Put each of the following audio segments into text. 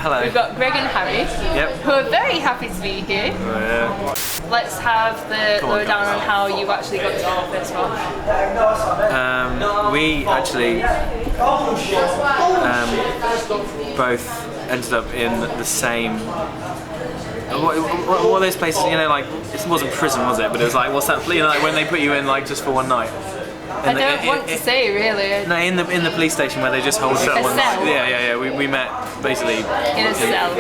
Hello. We've got Greg and Harry, who are very happy to be here. Oh, yeah. Let's have the lowdown on how you actually got to the festival. We actually both ended up in the same. What are those places? You know, like it wasn't prison, was it? But it was like, what's that? You know, like when they put you in like just for one night. I don't want to say really. No, in the police station where they just hold you for one night. Yeah. We met basically in a cell.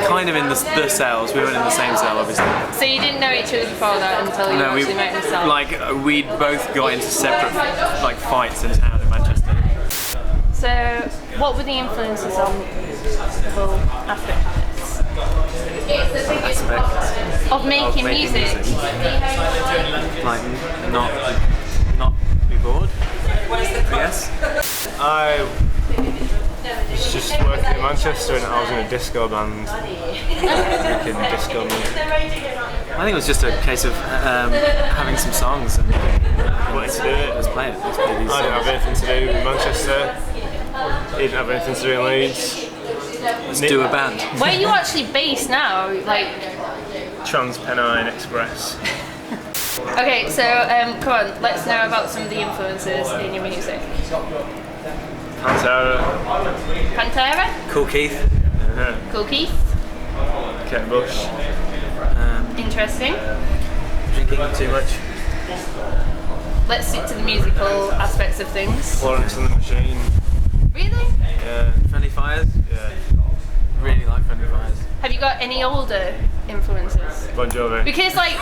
Kind of in the cells. We weren't in the same cell, obviously. So you didn't know each other before that until you actually met in the cell. Like we'd both got into separate like fights in town in Manchester. So what were the influences on the whole aspect of this? Of making music. Like not be bored, I guess. I was just working in Manchester and I was in a disco band making disco music. I think it was just a case of having some songs and wanting to do it. Let's play it. I didn't have anything to do in Manchester. He didn't have anything to do in Leeds. Let's do a band. Where are you actually based now? Like Trans-Pennine Express. Okay, so come on, let's know about some of the influences in your music. Pantera? Cool Keith. Cool Keith. Kate Bush. Interesting. Drinking too much. Let's stick to the musical aspects of things. Florence and the Machine. Really? Yeah. Friendly Fires? Yeah. Really like Friendly Fires. Have you got any older influences? Bon Jovi. Because like,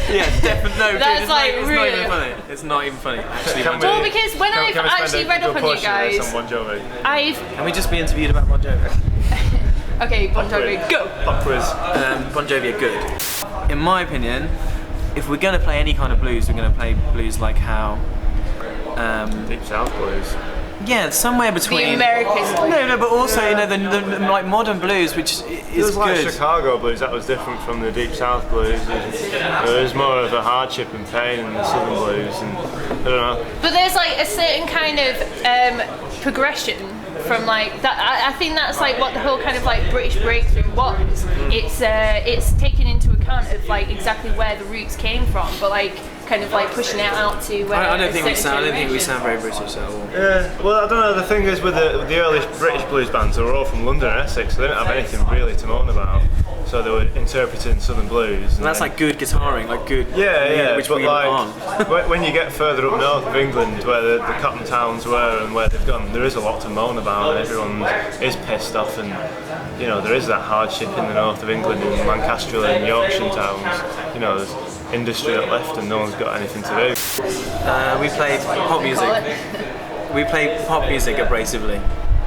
yeah, definitely. No, that's dude, like it's really. Not even funny. It's not even funny. Actually, Well, because when I've actually read up on you guys, on Bon Jovi? Can we just be interviewed about Bon Jovi? Okay, Bon Jovi, go. Pop quiz. Bon Jovi are good. In my opinion, if we're going to play any kind of blues, we're going to play blues like how. Deep South blues. Yeah, somewhere between. The American. No, but also the like modern blues, which is it was like good. Chicago blues. That was different from the Deep South blues. There was more of a hardship and pain in the Southern blues, and I don't know. But there's like a certain kind of progression from like that. I think that's like what the whole kind of like British breakthrough was. It's taken into account of like exactly where the roots came from, but like kind of like pushing it out to. I don't think we sound very British at all. Yeah, well, I don't know. The thing is with the early British blues bands, they were all from London and Essex, so they didn't have anything really to moan about. So they were interpreting Southern blues. And that's like good guitaring, like good. Yeah, which but we aren't. when you get further up north of England, where the cotton towns were and where they've gone, there is a lot to moan about. Everyone is pissed off, and you know there is that hardship in the north of England, in Lancaster and Yorkshire towns. You know, there's industry that left, and no one's got anything to do. We played pop music. We play pop music abrasively.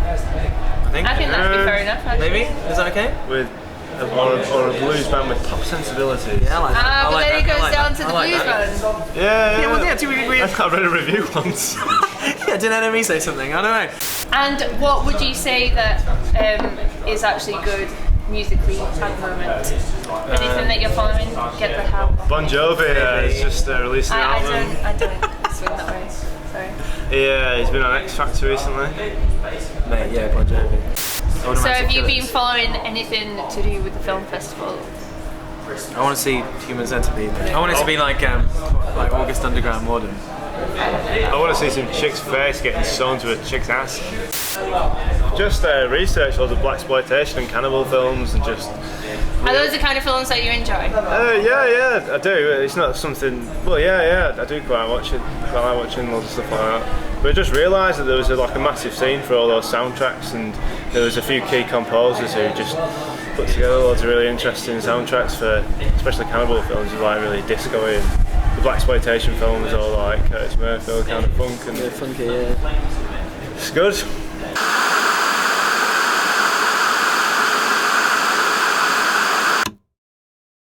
I think that'd be fair enough. Actually. Maybe? Is that okay? With or a blues band with pop sensibilities. Yeah, I like that. But then it goes down to the blues band. Yeah. I read a review once. Yeah, didn't enemy say something? I don't know. And what would you say that is actually good musically at the moment? Anything that you're following? Get the help. Bon Jovi is just released an album. I don't swing that way. Sorry. Yeah, he's been on X Factor recently. Mate, yeah, Bon Jovi. So have you been following anything to do with the film festival? I want to see Human Centipede. I want it to be like August Underground modern. I want to see some chick's face getting sewn to a chick's ass. Just research loads of blaxploitation and cannibal films and just. Are those the kind of films that you enjoy? Yeah, I do. It's not something. Well, yeah, I do quite like watching loads of stuff like that. But I just realised that there was a massive scene for all those soundtracks, and there was a few key composers who just put together loads of really interesting soundtracks for, especially cannibal films, like really disco-y. The blaxploitation films are all like Curtis Mayfield kind of funk and funky, yeah. It's good.